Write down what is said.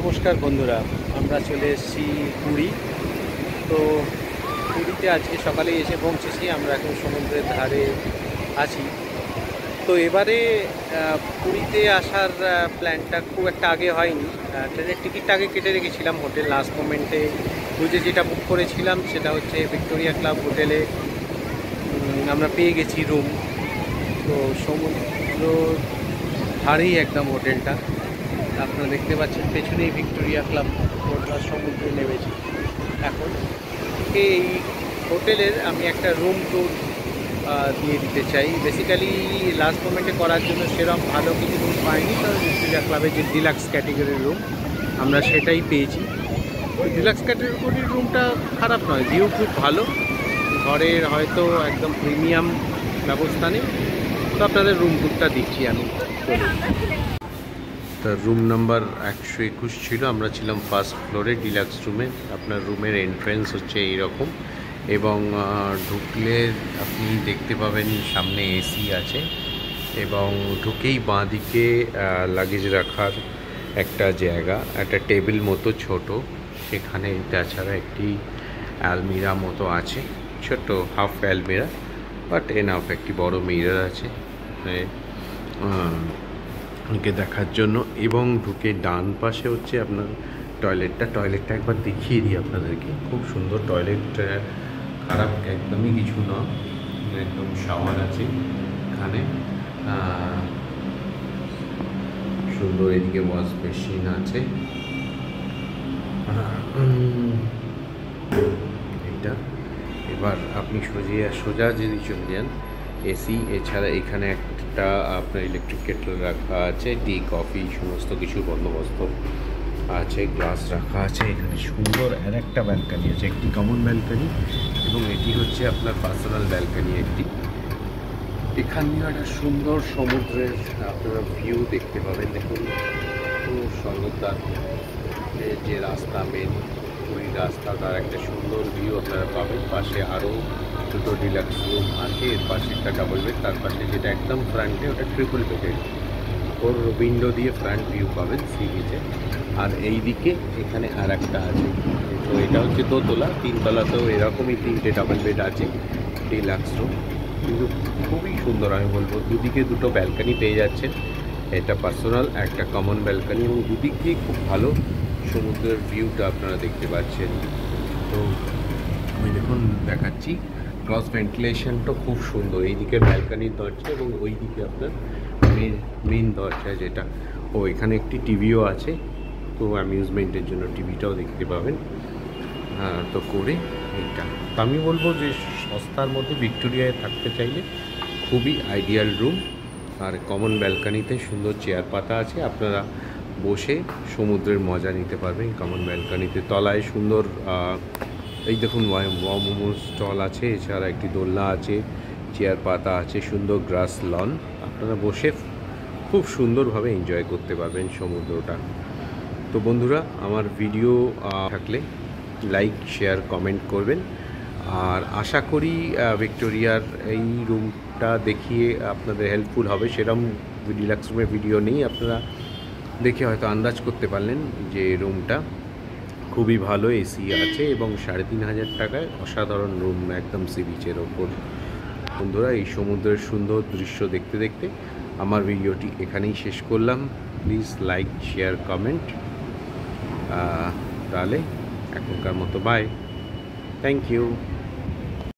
নমস্কার বন্ধুরা, আমরা চলে এসেছি পুরী। তো পুরীতে আজকে সকালে এসে পৌঁছেছি। আমরা এখন সমুদ্রের ধারে আছি। তো এবারে পুরীতে আসার প্ল্যানটা খুব একটা আগে হয়নি। ট্রেনের টিকিটটা আগে কেটে রেখেছিলাম। হোটেল লাস্ট মোমেন্টে বুঝে যেটা বুক করেছিলাম সেটা হচ্ছে ভিক্টোরিয়া ক্লাব হোটেলে আমরা পেয়ে গেছি রুম। তো সমুদ্র ধারেই একদম হোটেলটা, আপনারা দেখতে পাচ্ছেন পেছনেই ভিক্টোরিয়া ক্লাব। আমরা সমুদ্রে নেমেছি এখন। এই হোটেলের আমি একটা রুম ট্যুর দিয়ে দিতে চাই। বেসিক্যালি লাস্ট মোমেন্টে করার জন্য সেরকম ভালো কিছু রুম পাইনি, তবে ভিক্টোরিয়া ক্লাবের যে ডিলাক্স ক্যাটেগরির রুম আমরা সেটাই পেয়েছি। ডিলাক্স ক্যাটেগরির রুমটা খারাপ নয়, ভিউ খুব ভালো। ঘরের হয়তো একদম প্রিমিয়াম ব্যবস্থা নেই, তো আপনাদের রুম ট্যুরটা দিচ্ছি আমি। তার রুম নাম্বার 121 ছিল। আমরা ছিলাম ফার্স্ট ফ্লোরে ডিলাক্স রুমে। আপনার রুমের এন্ট্রেন্স হচ্ছে এইরকম, এবং ঢুকলে আপনি দেখতে পাবেন সামনে এসি আছে, এবং ঢুকেই বাঁ দিকে লাগেজ রাখার একটা জায়গা, একটা টেবিল মতো ছোট। সেখানে তাছাড়া একটি অ্যালমিরা মতো আছে, ছোট হাফ অ্যালমিরা, বাট এনাফ। একটি বড় মিরর আছে কে দেখার জন্য। এবং ঢুকে ডান পাশে হচ্ছে আপনার টয়লেটটা একবার দেখিয়ে দিই আপনাদেরকে। খুব সুন্দর টয়লেট, খারাপ একদমই কিছু না, একদম শাওয়ার আছে এখানে, সুন্দর। এদিকে ওয়াশ মেশিন আছে। এটা এবার আপনি সোজা যদি চলে যান, এসি, এছাড়া এখানে একটা আপনার ইলেকট্রিক কেটল রাখা আছে, টি কফি সমস্ত কিছু বন্দোবস্ত আছে, গ্লাস রাখা আছে। এখানে সুন্দর আর একটা ব্যালকানি আছে, একটি কমন ব্যালকানি, এবং এটি হচ্ছে আপনার পার্সোনাল ব্যালকানি একটি। এখান দিয়ে একটা সুন্দর সমুদ্রের আপনারা ভিউ দেখতে পাবেন। দেখুন সর্বদার যে রাস্তা, মেন পুরী রাস্তা, তার একটা সুন্দর ভিউ আপনারা পাবেন। পাশে আরও দুটো ডিলাক্স রুম আছে, এর পাশে একটা ডাবল বেড, তার পাশে যেটা একদম ফ্রন্টে ওটা ট্রিপল বেডেড। ওর উইন্ডো দিয়ে ফ্রন্ট ভিউ পাবেন সি বিচে। আর এই দিকে এখানে আর একটা আছে, তো এটা হচ্ছে দোতলা। তিনতলাতেও এরকমই তিনটে ডাবল বেড আছে, ডিলাক্স রুম, কিন্তু খুবই সুন্দর। আমি বলবো দুদিকে দুটো ব্যালকানি পেয়ে যাচ্ছেন। এটা পার্সোনাল, একটা কমন ব্যালকানি, এবং দুদিক দিয়ে খুব ভালো সমুদ্রের ভিউটা আপনারা দেখতে পাচ্ছেন। তো আমি দেখুন দেখাচ্ছি, ক্রস ভেন্টিলেশনটা খুব সুন্দর। এই দিকের ব্যালকানির দরজা এবং ওই দিকে আপনার মেন দরজা যেটা, ও এখানে একটি টিভিও আছে, তো অ্যামিউজমেন্টের জন্য টিভিটাও দেখতে পাবেন। তো করে এইটা তো আমি বলবো যে সস্তার মধ্যে ভিক্টোরিয়ায় থাকতে চাইলে খুবই আইডিয়াল রুম। আর কমন ব্যালকানিতে সুন্দর চেয়ার পাতা আছে, আপনারা বসে সমুদ্রের মজা নিতে পারবেন কমন ব্যালকানিতে। তলায় সুন্দর এই দেখুন মোমোর স্টল আছে, এছাড়া একটি দোলনা আছে, চেয়ার পাতা আছে, সুন্দর গ্রাস লন। আপনারা বসে খুব সুন্দরভাবে এনজয় করতে পারবেন সমুদ্রটা। তো বন্ধুরা, আমার ভিডিও থাকলে লাইক, শেয়ার, কমেন্ট করবেন। আর আশা করি ভিক্টোরিয়ার এই রুমটা দেখিয়ে আপনাদের হেল্পফুল হবে। সেরকম ডিলাক্স রুমের ভিডিও নেই, আপনারা দেখে হয়তো আন্দাজ করতে পারলেন যে রুমটা খুবই ভালো, এসি আছে, এবং ৩,৫০০ টাকায় অসাধারণ রুম, একদম সি বিচের ওপর। বন্ধুরা, এই সমুদ্রের সুন্দর দৃশ্য দেখতে দেখতে আমার ভিডিওটি এখানেই শেষ করলাম। Please like, share, comment. তাহলে এখনকার মতো বাই, থ্যাংক ইউ।